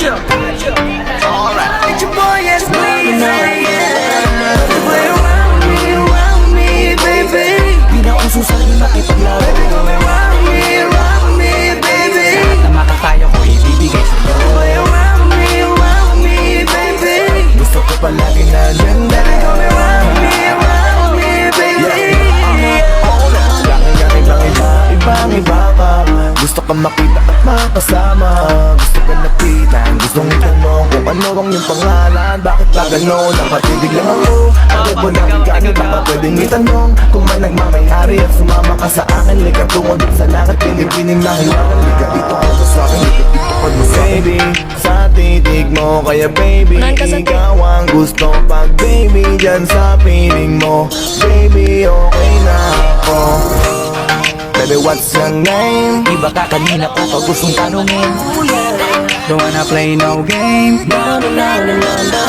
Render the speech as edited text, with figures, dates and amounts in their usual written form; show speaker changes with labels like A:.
A: Alright.
B: It's your boy, yes please. Play around me, baby.
C: Di na uso sa akin makipaglaro.
B: Baby, come around me, baby.
C: Lahat na makakaya ko ibibigay sa'yo.
B: Play around me, baby.
A: Gusto ko palagi na dyan.
B: Baby, come around me, baby.
A: Ibang iba pa. Gusto ka makita at makasama. Gusto ka lapitan, gustong itanong kung ano ang iyong pangalan. Bakit ba gano'n? Napatidig lang ako. Bakit mo lang gano'n? Baka pwedeng itanong kung may nagmamayari at sumama ka sa akin. Lika tungo din sa langit, pinipining na hiwangan. Lika dito ka sa akin, lika dito ka mo sa baby, sa titig mo. Kaya baby, ikaw ang gusto. Pag baby, dyan sa piling mo. Baby, okay na ako. Baby, what's your name?
C: Iba ka kanina ko pag gustong tanungin. Don't wanna play no game.
B: Na, na, na, na, na.